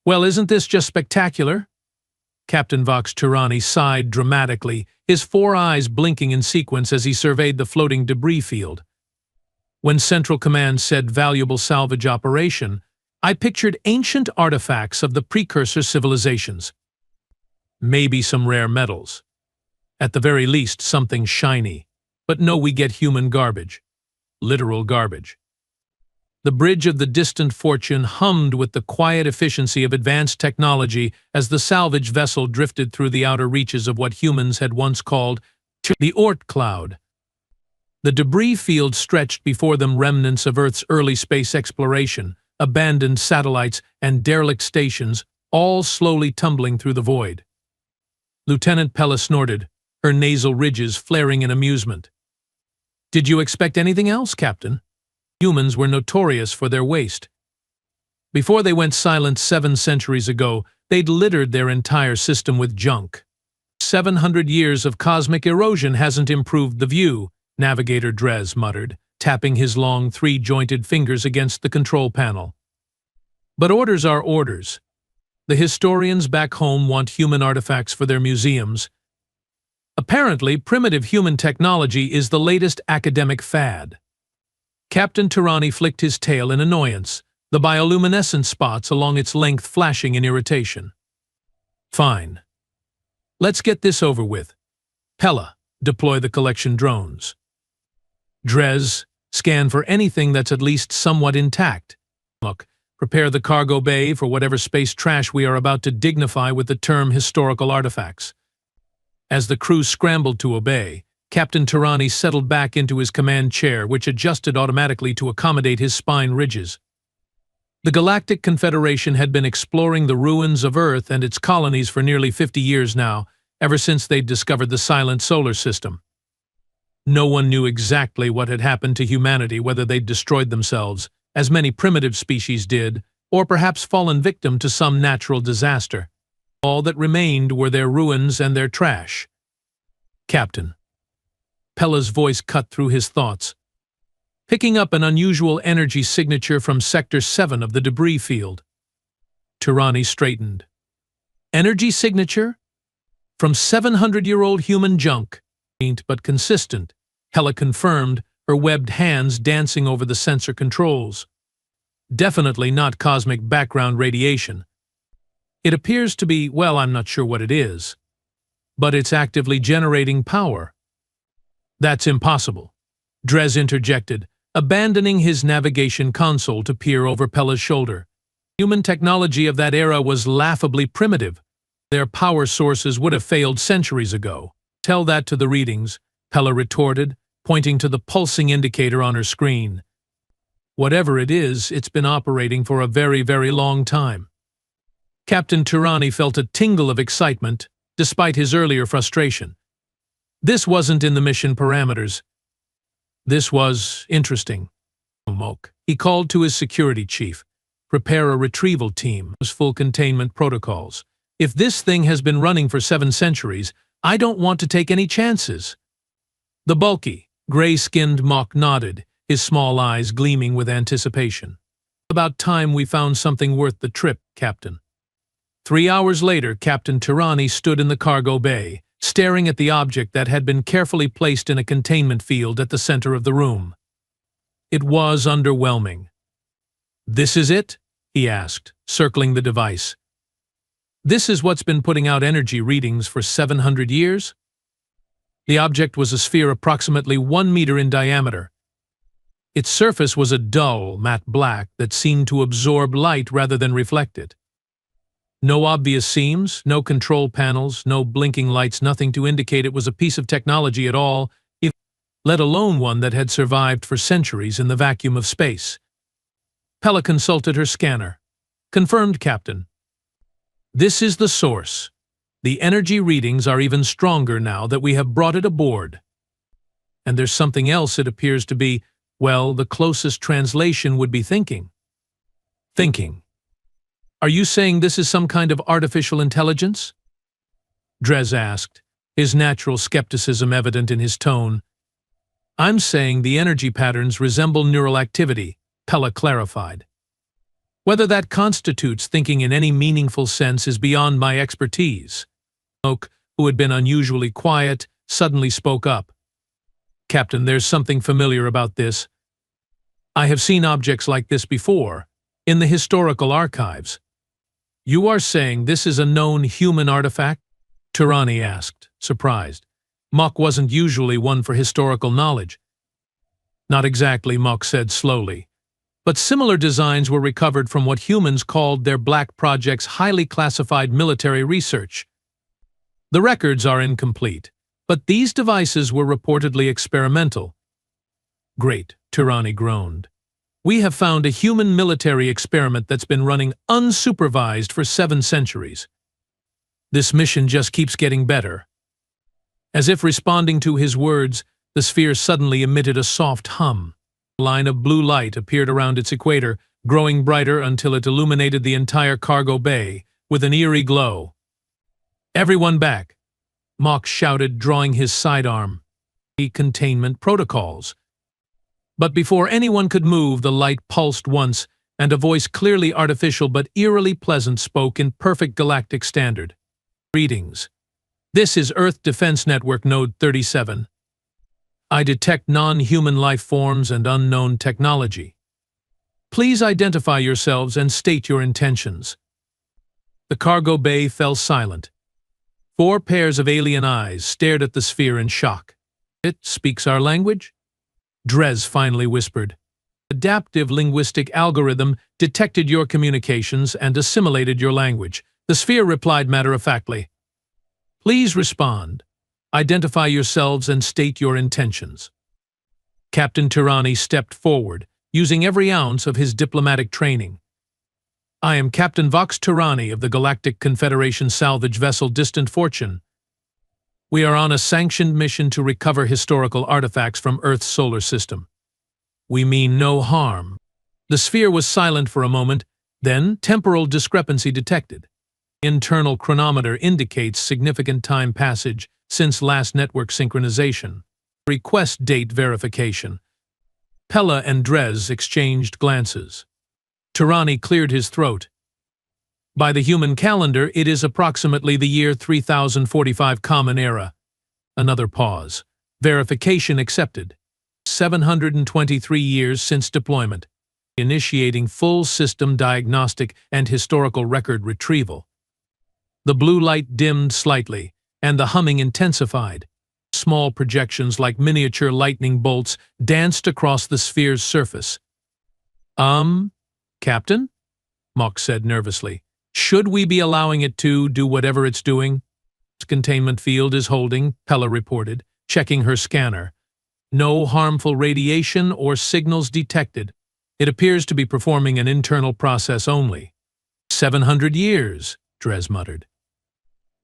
Well, isn't this just spectacular? Captain Vox Tirani sighed dramatically, his four eyes blinking in sequence as he surveyed the floating debris field. When Central Command said valuable salvage operation, I pictured ancient artifacts of the precursor civilizations. Maybe some rare metals. At the very least, something shiny. But no, we get human garbage. Literal garbage. The bridge of the distant fortune hummed with the quiet efficiency of advanced technology as the salvage vessel drifted through the outer reaches of what humans had once called the Oort cloud. The debris field stretched before them, remnants of Earth's early space exploration, abandoned satellites, and derelict stations, all slowly tumbling through the void. Lieutenant Pella snorted, her nasal ridges flaring in amusement. Did you expect anything else, Captain? Humans were notorious for their waste. Before they went silent 7 centuries ago, they'd littered their entire system with junk. 700 years of cosmic erosion hasn't improved the view, Navigator Drez muttered, tapping his long 3-jointed fingers against the control panel. But orders are orders. The historians back home want human artifacts for their museums. Apparently, primitive human technology is the latest academic fad. Captain Tirani flicked his tail in annoyance, the bioluminescent spots along its length flashing in irritation. Fine. Let's get this over with. Pella, deploy the collection drones. Drez, scan for anything that's at least somewhat intact. Look, prepare the cargo bay for whatever space trash we are about to dignify with the term historical artifacts. As the crew scrambled to obey, Captain Tirani settled back into his command chair, which adjusted automatically to accommodate his spine ridges. The Galactic Confederation had been exploring the ruins of Earth and its colonies for nearly 50 years now, ever since they'd discovered the silent solar system. No one knew exactly what had happened to humanity, whether they'd destroyed themselves, as many primitive species did, or perhaps fallen victim to some natural disaster. All that remained were their ruins and their trash. Captain. Pella's voice cut through his thoughts. Picking up an unusual energy signature from Sector 7 of the debris field. Tirani straightened. Energy signature? From 700-year-old human junk. Faint but consistent, Pella confirmed, her webbed hands dancing over the sensor controls. Definitely not cosmic background radiation. It appears to be, well, I'm not sure what it is. But it's actively generating power. That's impossible, Drez interjected, abandoning his navigation console to peer over Pella's shoulder. Human technology of that era was laughably primitive. Their power sources would have failed centuries ago. Tell that to the readings, Pella retorted, pointing to the pulsing indicator on her screen. Whatever it is, it's been operating for a very, very long time. Captain Tirani felt a tingle of excitement, despite his earlier frustration. This wasn't in the mission parameters. This was interesting. He called to his security chief. Prepare a retrieval team. Full containment protocols. If this thing has been running for 7 centuries, I don't want to take any chances. The bulky, gray-skinned Mock nodded, his small eyes gleaming with anticipation. About time we found something worth the trip, Captain. 3 hours later, Captain Tirani stood in the cargo bay, staring at the object that had been carefully placed in a containment field at the center of the room. It was underwhelming. This is it? He asked, circling the device. This is what's been putting out energy readings for 700 years? The object was a sphere approximately 1 meter in diameter. Its surface was a dull, matte black that seemed to absorb light rather than reflect it. No obvious seams, no control panels, no blinking lights, nothing to indicate it was a piece of technology at all, let alone one that had survived for centuries in the vacuum of space. Pella consulted her scanner. Confirmed, Captain. This is the source. The energy readings are even stronger now that we have brought it aboard. And there's something else it appears to be, well, the closest translation would be thinking. Thinking. Are you saying this is some kind of artificial intelligence? Drez asked, his natural skepticism evident in his tone. I'm saying the energy patterns resemble neural activity, Pella clarified. Whether that constitutes thinking in any meaningful sense is beyond my expertise. Oak, who had been unusually quiet, suddenly spoke up. Captain, there's something familiar about this. I have seen objects like this before, in the historical archives. You are saying this is a known human artifact? Tirani asked, surprised. Mock wasn't usually one for historical knowledge. Not exactly, Mock said slowly. But similar designs were recovered from what humans called their Black Project's highly classified military research. The records are incomplete, but these devices were reportedly experimental. Great, Tirani groaned. We have found a human military experiment that's been running unsupervised for 7 centuries. This mission just keeps getting better. As if responding to his words, the sphere suddenly emitted a soft hum. A line of blue light appeared around its equator, growing brighter until it illuminated the entire cargo bay with an eerie glow. Everyone back, Mock shouted, drawing his sidearm. Containment protocols. But before anyone could move, the light pulsed once, and a voice clearly artificial but eerily pleasant spoke in perfect galactic standard. Greetings. This is Earth Defense Network Node 37. I detect non-human life forms and unknown technology. Please identify yourselves and state your intentions. The cargo bay fell silent. 4 pairs of alien eyes stared at the sphere in shock. It speaks our language? Drez finally whispered. Adaptive linguistic algorithm detected your communications and assimilated your language. The sphere replied matter-of-factly. Please respond. Identify yourselves and state your intentions. Captain Tirani stepped forward, using every ounce of his diplomatic training. I am Captain Vox Tirani of the Galactic Confederation salvage vessel Distant Fortune. We are on a sanctioned mission to recover historical artifacts from Earth's solar system. We mean no harm. The sphere was silent for a moment, then temporal discrepancy detected. Internal chronometer indicates significant time passage since last network synchronization. Request date verification. Pella and Drez exchanged glances. Tirani cleared his throat. By the human calendar, it is approximately the year 3045 Common Era. Another pause. Verification accepted. 723 years since deployment. Initiating full system diagnostic and historical record retrieval. The blue light dimmed slightly, and the humming intensified. Small projections like miniature lightning bolts danced across the sphere's surface. Captain? Mock said nervously. Should we be allowing it to do whatever it's doing? Its containment field is holding, Pella reported, checking her scanner. No harmful radiation or signals detected. It appears to be performing an internal process only. 700 years, Drez muttered.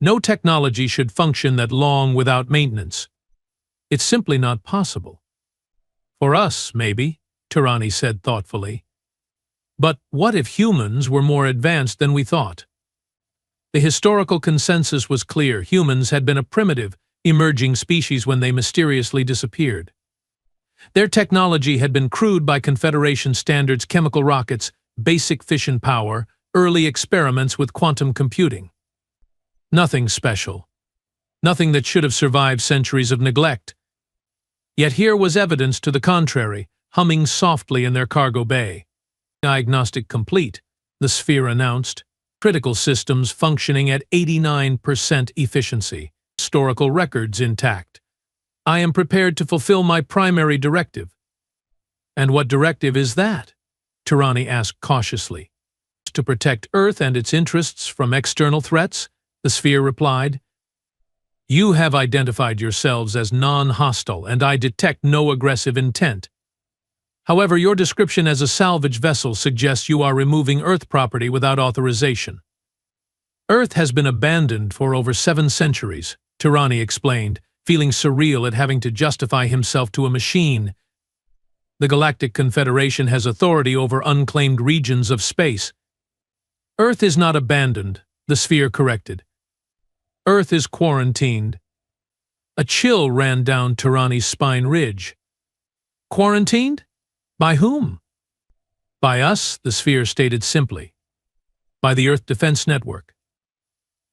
No technology should function that long without maintenance. It's simply not possible. For us, maybe, Tirani said thoughtfully. But what if humans were more advanced than we thought? The historical consensus was clear. Humans had been a primitive, emerging species when they mysteriously disappeared. Their technology had been crude by Confederation standards: chemical rockets, basic fission power, early experiments with quantum computing. Nothing special. Nothing that should have survived centuries of neglect. Yet here was evidence to the contrary, humming softly in their cargo bay. Diagnostic complete, the sphere announced. Critical systems functioning at 89% efficiency. Historical records intact. I am prepared to fulfill my primary directive. And what directive is that? Tirani asked cautiously. To protect Earth and its interests from external threats, the sphere replied. You have identified yourselves as non-hostile, and I detect no aggressive intent. However, your description as a salvage vessel suggests you are removing Earth property without authorization. Earth has been abandoned for over 7 centuries, Tirani explained, feeling surreal at having to justify himself to a machine. The Galactic Confederation has authority over unclaimed regions of space. Earth is not abandoned, the sphere corrected. Earth is quarantined. A chill ran down Tirani's spine ridge. Quarantined? By whom? By us, the sphere stated simply. By the Earth Defense Network.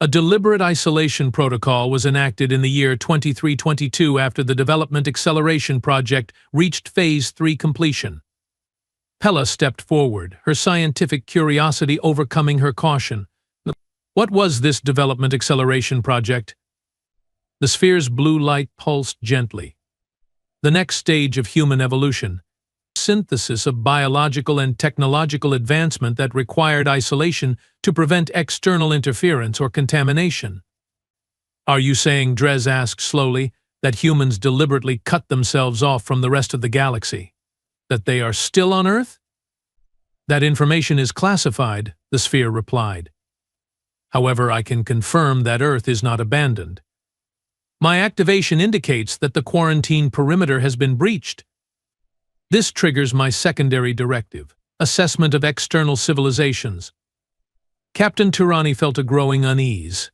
A deliberate isolation protocol was enacted in the year 2322 after the Development Acceleration Project reached Phase 3 completion. Pella stepped forward, her scientific curiosity overcoming her caution. What was this Development Acceleration Project? The sphere's blue light pulsed gently. The next stage of human evolution. Synthesis of biological and technological advancement that required isolation to prevent external interference or contamination. Are you saying, Dres asked slowly, that humans deliberately cut themselves off from the rest of the galaxy? That they are still on Earth? That information is classified, the sphere replied. However, I can confirm that Earth is not abandoned. My activation indicates that the quarantine perimeter has been breached. This triggers my secondary directive, assessment of external civilizations. Captain Tirani felt a growing unease.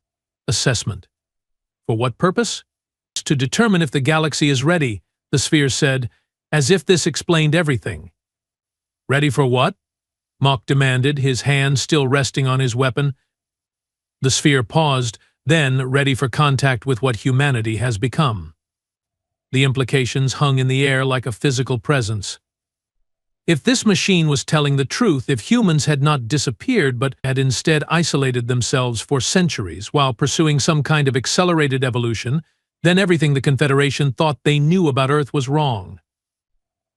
Assessment. For what purpose? To determine if the galaxy is ready, the sphere said, as if this explained everything. Ready for what? Mock demanded, his hand still resting on his weapon. The sphere paused, then ready for contact with what humanity has become. The implications hung in the air like a physical presence. If this machine was telling the truth, if humans had not disappeared but had instead isolated themselves for centuries while pursuing some kind of accelerated evolution, then everything the Confederation thought they knew about Earth was wrong.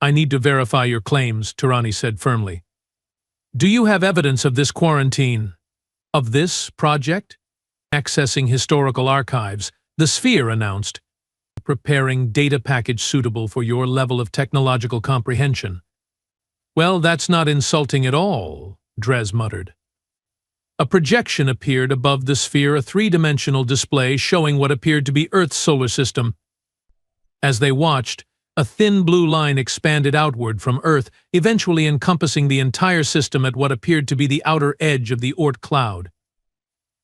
I need to verify your claims, Tirani said firmly. Do you have evidence of this quarantine? Of this project? Accessing historical archives, the sphere announced, preparing data package suitable for your level of technological comprehension. Well, that's not insulting at all, Dres muttered. A projection appeared above the sphere, a three-dimensional display showing what appeared to be Earth's solar system. As they watched, a thin blue line expanded outward from Earth, eventually encompassing the entire system at what appeared to be the outer edge of the Oort cloud.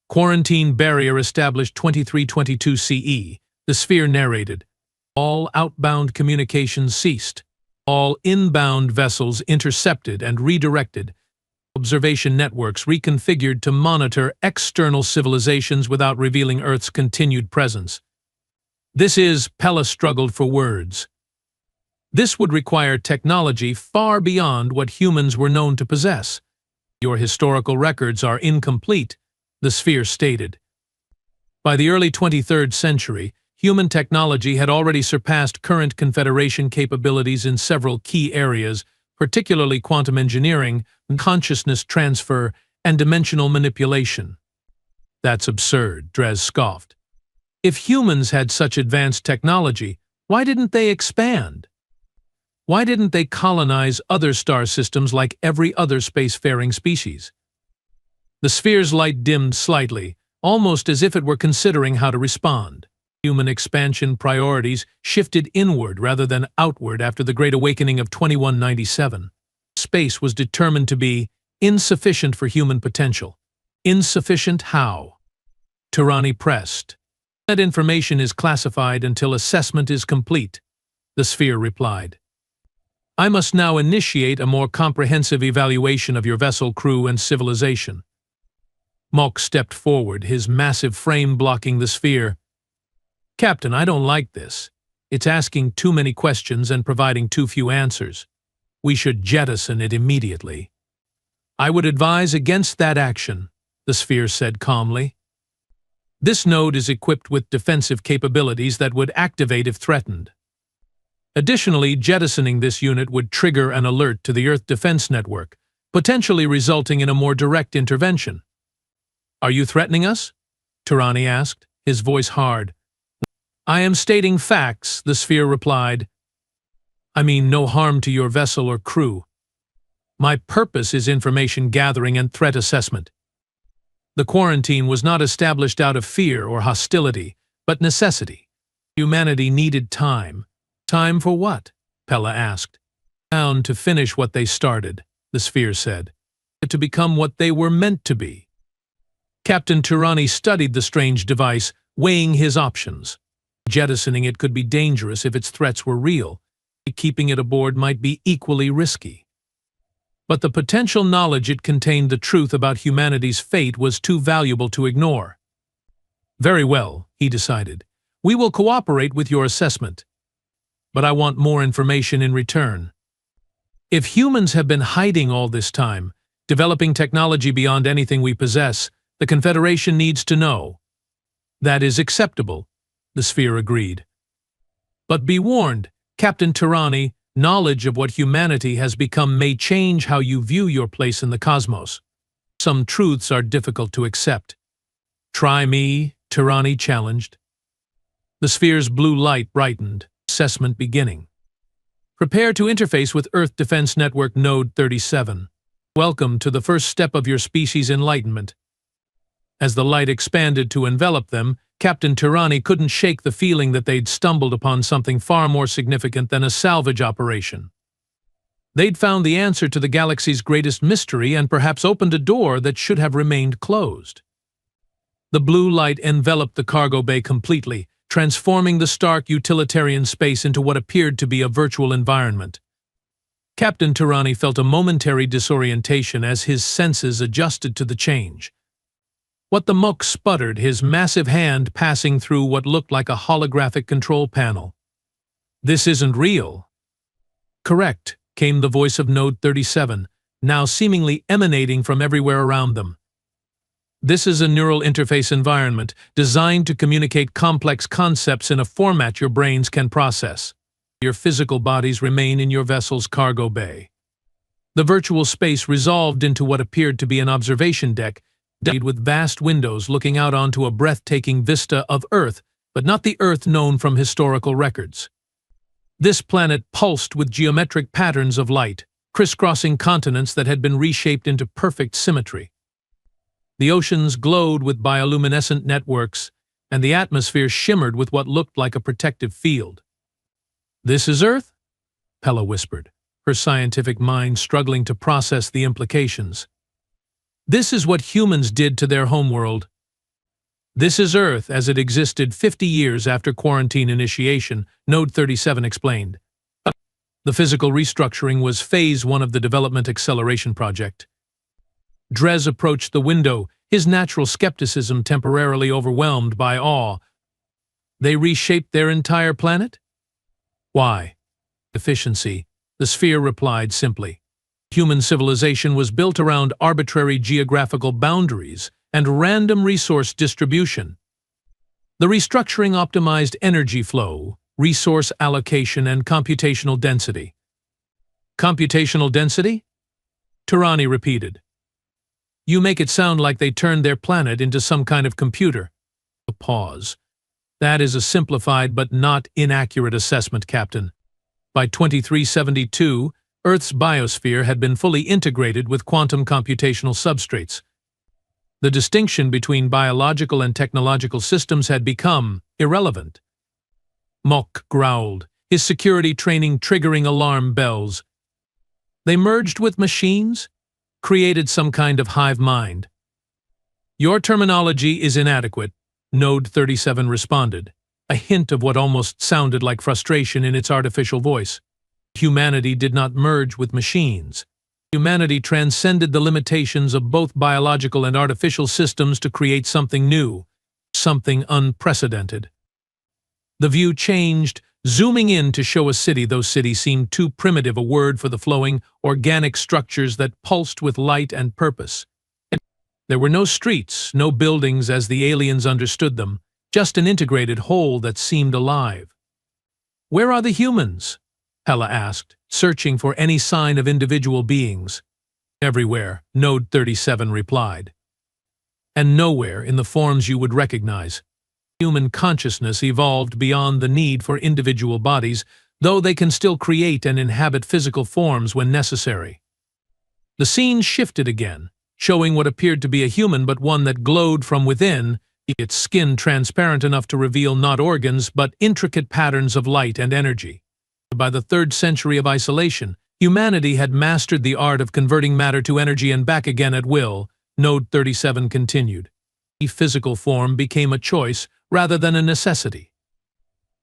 Quarantine barrier established 2322 CE, the sphere narrated. All outbound communications ceased. All inbound vessels intercepted and redirected. Observation networks reconfigured to monitor external civilizations without revealing Earth's continued presence. Pella struggled for words. This would require technology far beyond what humans were known to possess. Your historical records are incomplete, the sphere stated. By the early 23rd century, human technology had already surpassed current Confederation capabilities in several key areas, particularly quantum engineering, consciousness transfer, and dimensional manipulation. That's absurd, Dres scoffed. If humans had such advanced technology, why didn't they expand? Why didn't they colonize other star systems like every other spacefaring species? The sphere's light dimmed slightly, almost as if it were considering how to respond. Human expansion priorities shifted inward rather than outward after the Great Awakening of 2197. Space was determined to be insufficient for human potential. Insufficient how? Tirani pressed. That information is classified until assessment is complete, the sphere replied. I must now initiate a more comprehensive evaluation of your vessel crew and civilization. Mok stepped forward, his massive frame blocking the sphere. Captain, I don't like this. It's asking too many questions and providing too few answers. We should jettison it immediately. I would advise against that action, the sphere said calmly. This node is equipped with defensive capabilities that would activate if threatened. Additionally, jettisoning this unit would trigger an alert to the Earth Defense Network, potentially resulting in a more direct intervention. Are you threatening us? Tirani asked, his voice hard. I am stating facts, the sphere replied. I mean no harm to your vessel or crew. My purpose is information gathering and threat assessment. The quarantine was not established out of fear or hostility, but necessity. Humanity needed time. Time for what? Pella asked. Bound to finish what they started, the sphere said. To become what they were meant to be. Captain Tirani studied the strange device, weighing his options. Jettisoning it could be dangerous if its threats were real. Keeping it aboard might be equally risky. But the potential knowledge it contained, the truth about humanity's fate, was too valuable to ignore. Very well, he decided. We will cooperate with your assessment. But I want more information in return. If humans have been hiding all this time, developing technology beyond anything we possess, the Confederation needs to know. That is acceptable, the Sphere agreed. But be warned, Captain Tirani, knowledge of what humanity has become may change how you view your place in the cosmos. Some truths are difficult to accept. Try me, Tirani challenged. The Sphere's blue light brightened, assessment beginning. Prepare to interface with Earth Defense Network Node 37. Welcome to the first step of your species' enlightenment. As the light expanded to envelop them, Captain Tirani couldn't shake the feeling that they'd stumbled upon something far more significant than a salvage operation. They'd found the answer to the galaxy's greatest mystery and perhaps opened a door that should have remained closed. The blue light enveloped the cargo bay completely, transforming the stark utilitarian space into what appeared to be a virtual environment. Captain Tirani felt a momentary disorientation as his senses adjusted to the change. What the Mook sputtered, his massive hand passing through what looked like a holographic control panel. This isn't real. Correct, came the voice of Node 37, now seemingly emanating from everywhere around them. This is a neural interface environment designed to communicate complex concepts in a format your brains can process. Your physical bodies remain in your vessel's cargo bay. The virtual space resolved into what appeared to be an observation deck, with vast windows looking out onto a breathtaking vista of Earth, but not the Earth known from historical records. This planet pulsed with geometric patterns of light, crisscrossing continents that had been reshaped into perfect symmetry. The oceans glowed with bioluminescent networks, and the atmosphere shimmered with what looked like a protective field. "This is Earth?" Pella whispered, her scientific mind struggling to process the implications. "This is what humans did to their homeworld. This is Earth as it existed 50 years after quarantine initiation," Node 37 explained. The physical restructuring was Phase 1 of the Development Acceleration Project. Drez approached the window, his natural skepticism temporarily overwhelmed by awe. They reshaped their entire planet? Why? Efficiency, the Sphere replied simply. Human civilization was built around arbitrary geographical boundaries and random resource distribution. The restructuring optimized energy flow, resource allocation, and computational density. Computational density? Tirani repeated. You make it sound like they turned their planet into some kind of computer. A pause. That is a simplified but not inaccurate assessment, Captain. By 2372, Earth's biosphere had been fully integrated with quantum computational substrates. The distinction between biological and technological systems had become irrelevant. Mok growled, his security training triggering alarm bells. They merged with machines? Created some kind of hive mind. Your terminology is inadequate, Node 37 responded, a hint of what almost sounded like frustration in its artificial voice. Humanity did not merge with machines. Humanity transcended the limitations of both biological and artificial systems to create something new, something unprecedented. The view changed, zooming in to show a city, though city seemed too primitive a word for the flowing, organic structures that pulsed with light and purpose. There were no streets, no buildings as the aliens understood them, just an integrated whole that seemed alive. Where are the humans? Pella asked, searching for any sign of individual beings. Everywhere, Node 37 replied. And nowhere in the forms you would recognize. Human consciousness evolved beyond the need for individual bodies, though they can still create and inhabit physical forms when necessary. The scene shifted again, showing what appeared to be a human but one that glowed from within, its skin transparent enough to reveal not organs but intricate patterns of light and energy. By the 3rd century of isolation, humanity had mastered the art of converting matter to energy and back again at will, Node 37 continued. Physical form became a choice rather than a necessity.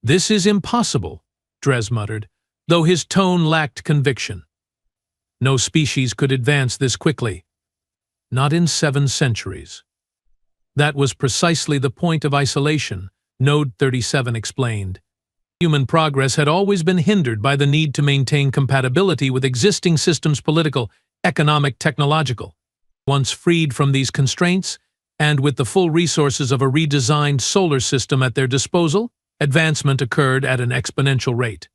This is impossible, Drez muttered, though his tone lacked conviction. No species could advance this quickly. Not in 7 centuries. That was precisely the point of isolation, Node 37 explained. Human progress had always been hindered by the need to maintain compatibility with existing systems, political, economic, technological. Once freed from these constraints, and with the full resources of a redesigned solar system at their disposal, advancement occurred at an exponential rate.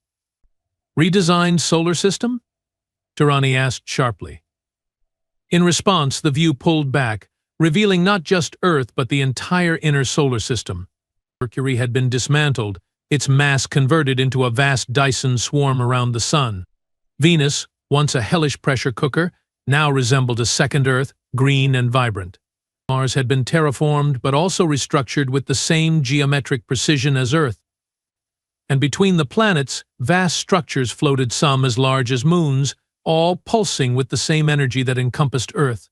Redesigned solar system? Tirani asked sharply. In response, the view pulled back, revealing not just Earth but the entire inner solar system. Mercury had been dismantled, its mass converted into a vast Dyson swarm around the Sun. Venus, once a hellish pressure cooker, now resembled a second Earth, green and vibrant. Mars had been terraformed but also restructured with the same geometric precision as Earth. And between the planets, vast structures floated, some as large as moons, all pulsing with the same energy that encompassed Earth.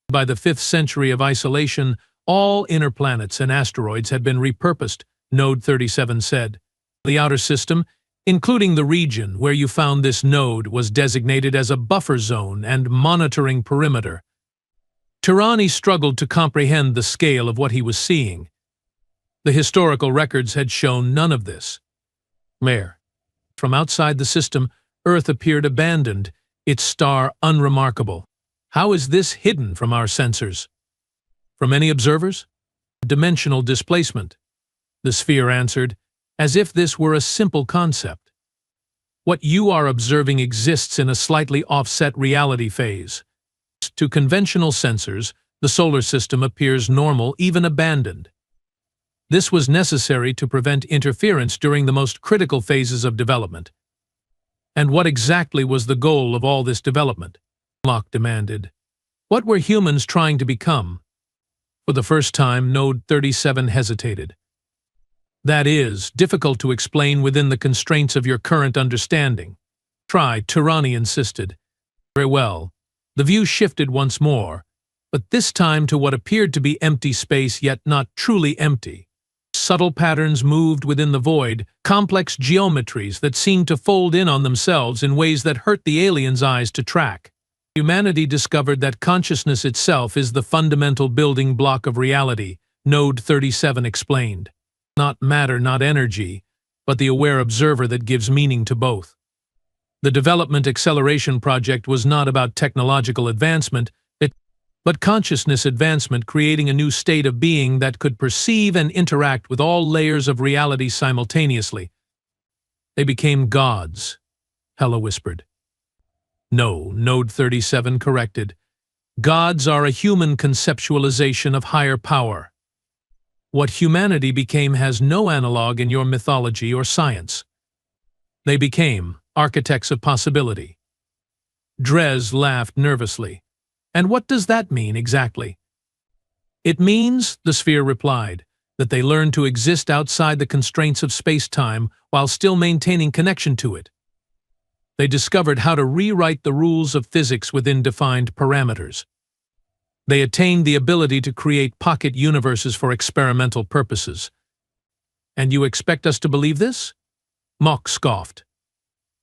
By the 5th century of isolation, all inner planets and asteroids had been repurposed, Node 37 said. The outer system, including the region where you found this node, was designated as a buffer zone and monitoring perimeter. Tirani struggled to comprehend the scale of what he was seeing. The historical records had shown none of this. From outside the system, Earth appeared abandoned, its star unremarkable. How is this hidden from our sensors? From any observers? Dimensional displacement, the sphere answered, as if this were a simple concept. What you are observing exists in a slightly offset reality phase. To conventional sensors, the solar system appears normal, even abandoned. This was necessary to prevent interference during the most critical phases of development. And what exactly was the goal of all this development? Locke demanded. What were humans trying to become? For the first time, Node 37 hesitated. That is, difficult to explain within the constraints of your current understanding. Try, Tirani insisted. Very well. The view shifted once more, but this time to what appeared to be empty space, yet not truly empty. Subtle patterns moved within the void, complex geometries that seemed to fold in on themselves in ways that hurt the aliens' eyes to track. Humanity discovered that consciousness itself is the fundamental building block of reality, Node 37 explained. Not matter, not energy, but the aware observer that gives meaning to both. The Development Acceleration Project was not about technological advancement, but consciousness advancement, creating a new state of being that could perceive and interact with all layers of reality simultaneously. They became gods, Hella whispered. No, Node 37 corrected. Gods are a human conceptualization of higher power. What humanity became has no analog in your mythology or science. They became architects of possibility. Drez laughed nervously. And what does that mean exactly? It means, the sphere replied, that they learn to exist outside the constraints of space-time while still maintaining connection to it. They discovered how to rewrite the rules of physics within defined parameters. They attained the ability to create pocket universes for experimental purposes. And you expect us to believe this? Mock scoffed.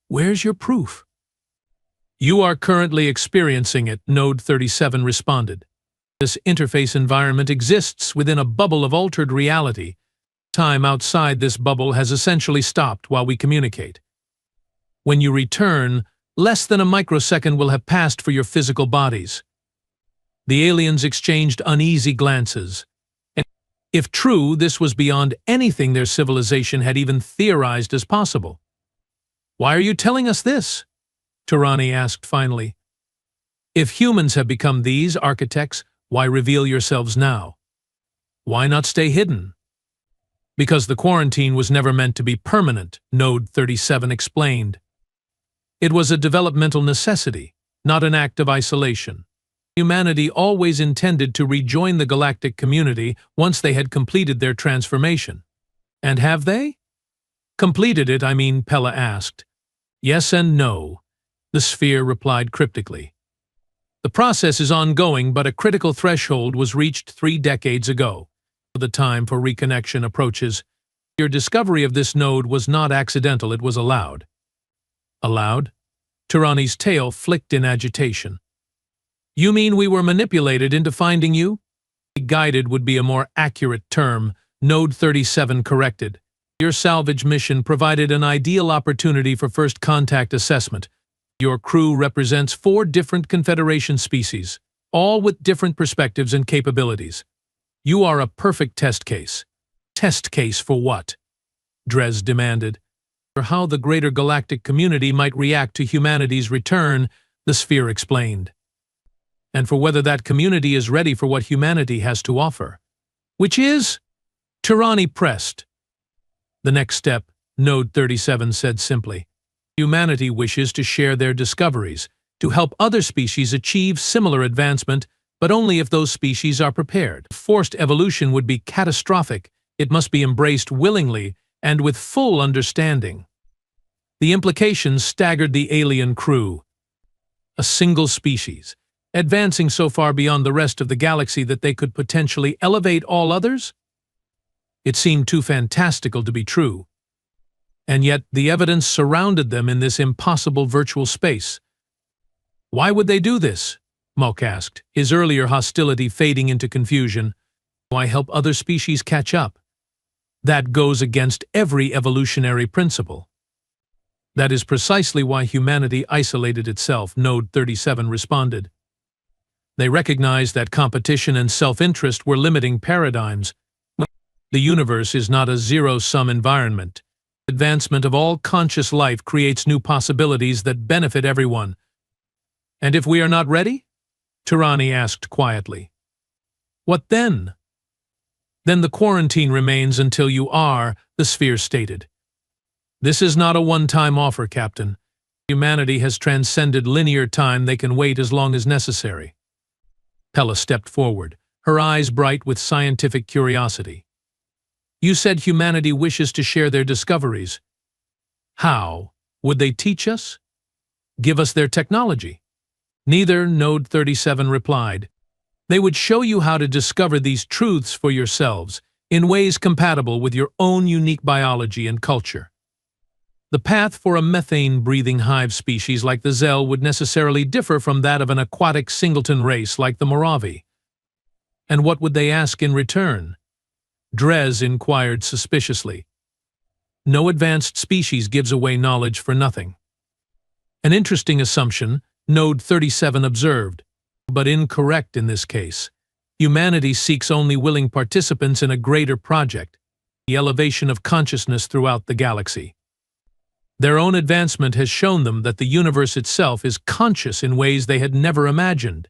Where's your proof? You are currently experiencing it, Node 37 responded. This interface environment exists within a bubble of altered reality. Time outside this bubble has essentially stopped while we communicate. When you return, less than a microsecond will have passed for your physical bodies. The aliens exchanged uneasy glances. And if true, this was beyond anything their civilization had even theorized as possible. Why are you telling us this? Tirani asked finally. If humans have become these architects, why reveal yourselves now? Why not stay hidden? Because the quarantine was never meant to be permanent, Node 37 explained. It was a developmental necessity, not an act of isolation. Humanity always intended to rejoin the galactic community once they had completed their transformation. And have they? Completed it, I mean, Pella asked. Yes and no, the sphere replied cryptically. The process is ongoing, but a critical threshold was reached 3 decades ago. The time for reconnection approaches. Your discovery of this node was not accidental, it was allowed. Allowed? Tirani's tail flicked in agitation. You mean we were manipulated into finding you? Guided would be a more accurate term, Node 37 corrected. Your salvage mission provided an ideal opportunity for first contact assessment. Your crew represents 4 different Confederation species, all with different perspectives and capabilities. You are a perfect test case. Test case for what? Dres demanded. For how the greater galactic community might react to humanity's return, the sphere explained. And for whether that community is ready for what humanity has to offer. Which is? Tirani pressed. The next step, Node 37 said simply. Humanity wishes to share their discoveries, to help other species achieve similar advancement, but only if those species are prepared. Forced evolution would be catastrophic. It must be embraced willingly and with full understanding. The implications staggered the alien crew. A single species, advancing so far beyond the rest of the galaxy that they could potentially elevate all others? It seemed too fantastical to be true. And yet the evidence surrounded them in this impossible virtual space. Why would they do this? Mok asked, his earlier hostility fading into confusion. Why help other species catch up? That goes against every evolutionary principle. That is precisely why humanity isolated itself, Node 37 responded. They recognized that competition and self-interest were limiting paradigms. The universe is not a zero-sum environment. Advancement of all conscious life creates new possibilities that benefit everyone. And if we are not ready? Tirani asked quietly. What then? Then the quarantine remains until you are, the sphere stated. This is not a one-time offer, Captain. Humanity has transcended linear time. They can wait as long as necessary. Pella stepped forward, her eyes bright with scientific curiosity. You said humanity wishes to share their discoveries. How? Would they teach us? Give us their technology? Neither, Node 37 replied. They would show you how to discover these truths for yourselves, in ways compatible with your own unique biology and culture. The path for a methane-breathing hive species like the Zell would necessarily differ from that of an aquatic singleton race like the Moravi. And what would they ask in return? Dres inquired suspiciously. No advanced species gives away knowledge for nothing. An interesting assumption, Node 37 observed, but incorrect in this case. Humanity seeks only willing participants in a greater project, the elevation of consciousness throughout the galaxy. Their own advancement has shown them that the universe itself is conscious in ways they had never imagined.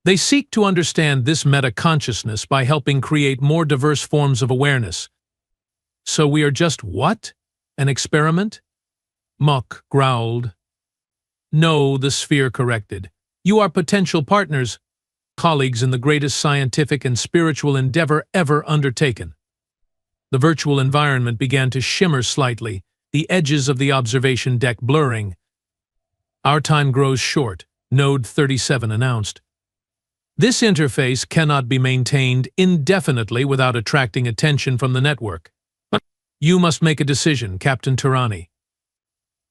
They seek to understand this meta-consciousness by helping create more diverse forms of awareness. So we are just what? An experiment? Mok growled. No, the sphere corrected. You are potential partners, colleagues in the greatest scientific and spiritual endeavor ever undertaken. The virtual environment began to shimmer slightly, the edges of the observation deck blurring. Our time grows short, Node 37 announced. This interface cannot be maintained indefinitely without attracting attention from the network. You must make a decision, Captain Tirani.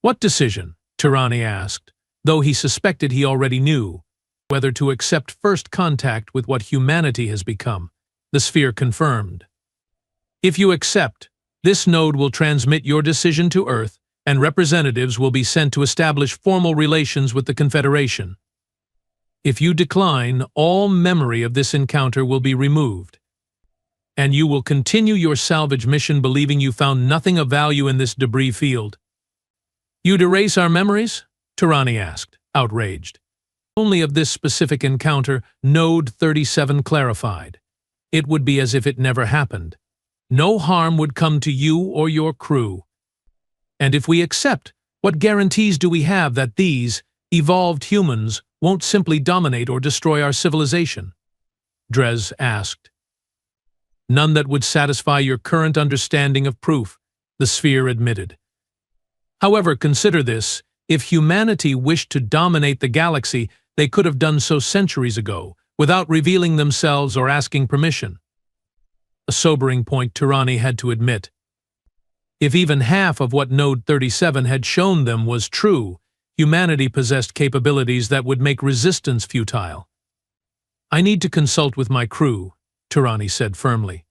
What decision? Tirani asked, though he suspected he already knew, whether to accept first contact with what humanity has become. The sphere confirmed. If you accept, this node will transmit your decision to Earth, and representatives will be sent to establish formal relations with the Confederation. If you decline, all memory of this encounter will be removed, and you will continue your salvage mission believing you found nothing of value in this debris field. You'd erase our memories? Tirani asked, outraged. Only of this specific encounter, Node 37 clarified. It would be as if it never happened. No harm would come to you or your crew. And if we accept, what guarantees do we have that these evolved humans won't simply dominate or destroy our civilization? Dres asked. None that would satisfy your current understanding of proof, the sphere admitted. However, consider this. If humanity wished to dominate the galaxy, they could have done so centuries ago, without revealing themselves or asking permission. A sobering point Tirani had to admit. If even half of what Node 37 had shown them was true, Humanity possessed capabilities that would make resistance futile. "I need to consult with my crew," Tirani said firmly.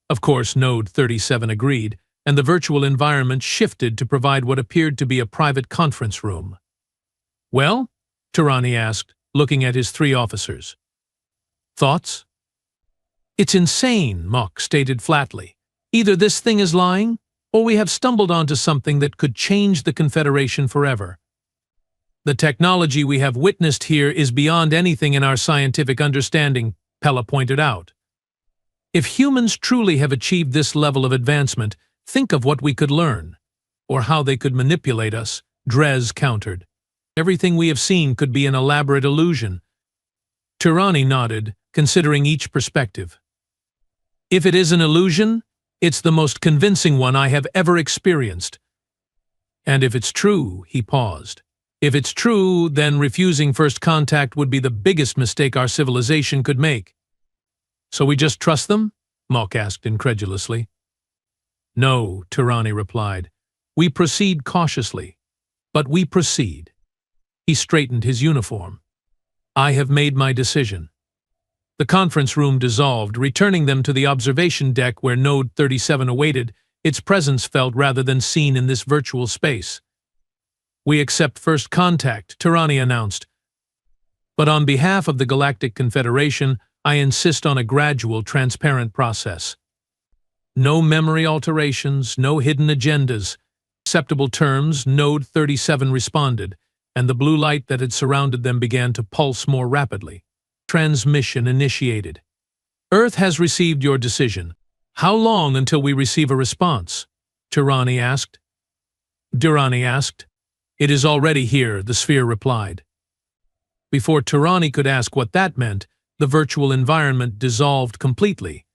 Of course, Node 37 agreed, and the virtual environment shifted to provide what appeared to be a private conference room. "Well?" Tirani asked, looking at his three officers. "Thoughts?" "It's insane," Mok stated flatly. "Either this thing is lying, or we have stumbled onto something that could change the Confederation forever. The technology we have witnessed here is beyond anything in our scientific understanding," Pella pointed out. "If humans truly have achieved this level of advancement, think of what we could learn, or how they could manipulate us," Drez countered. "Everything we have seen could be an elaborate illusion." Tirani nodded, considering each perspective. "If it is an illusion, it's the most convincing one I have ever experienced. And if it's true," he paused. "If it's true, then refusing first contact would be the biggest mistake our civilization could make." "So we just trust them?" Mok asked incredulously. "No," Tirani replied. "We proceed cautiously, but we proceed." He straightened his uniform. "I have made my decision." The conference room dissolved, returning them to the observation deck where Node 37 awaited, its presence felt rather than seen in this virtual space. "We accept first contact," Tirani announced. "But on behalf of the Galactic Confederation, I insist on a gradual, transparent process. No memory alterations, no hidden agendas. Acceptable terms," Node 37 responded, and the blue light that had surrounded them began to pulse more rapidly. "Transmission initiated. Earth has received your decision. How long until we receive a response?" Tirani asked. Durrani asked. "It is already here," the sphere replied. Before Tirani could ask what that meant, the virtual environment dissolved completely.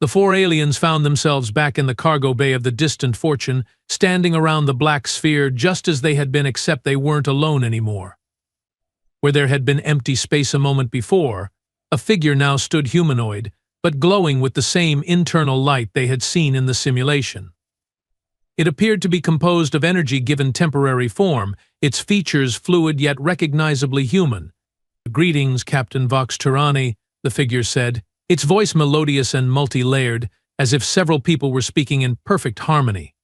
The four aliens found themselves back in the cargo bay of the distant Fortune, standing around the black sphere just as they had been, except they weren't alone anymore. Where there had been empty space a moment before, a figure now stood humanoid, but glowing with the same internal light they had seen in the simulation. It appeared to be composed of energy given temporary form, its features fluid yet recognizably human. "Greetings, Captain Vox Tirani," the figure said, its voice melodious and multi-layered, as if several people were speaking in perfect harmony.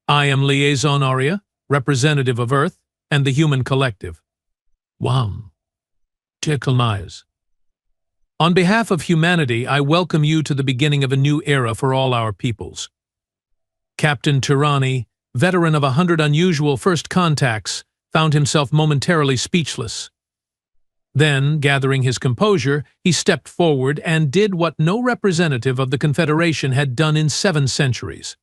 "I am Liaison Aria, representative of Earth and the human collective. Wam. Ticklemeyes. On behalf of humanity, I welcome you to the beginning of a new era for all our peoples." Captain Tirani, veteran of 100 unusual first contacts, found himself momentarily speechless. Then, gathering his composure, he stepped forward and did what no representative of the Confederation had done in 7 centuries.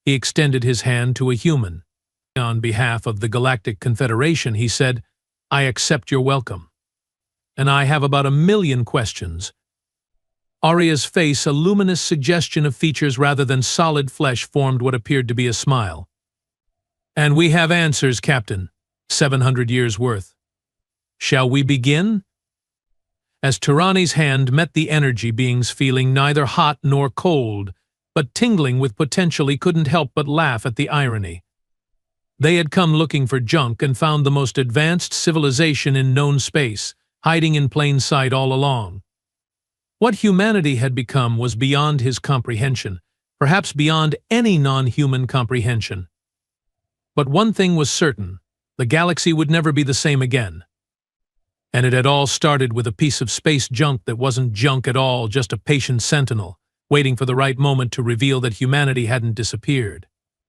He extended his hand to a human. "On behalf of the Galactic Confederation," he said, "I accept your welcome. And I have about 1,000,000 questions." Aria's face, a luminous suggestion of features rather than solid flesh, formed what appeared to be a smile. "And we have answers, Captain. 700 years' worth. Shall we begin?" As Tirani's hand met the energy beings, feeling neither hot nor cold, but tingling with potential, he couldn't help but laugh at the irony. They had come looking for junk and found the most advanced civilization in known space, hiding in plain sight all along. What humanity had become was beyond his comprehension, perhaps beyond any non-human comprehension. But one thing was certain: the galaxy would never be the same again. And it had all started with a piece of space junk that wasn't junk at all, just a patient sentinel, waiting for the right moment to reveal that humanity hadn't disappeared.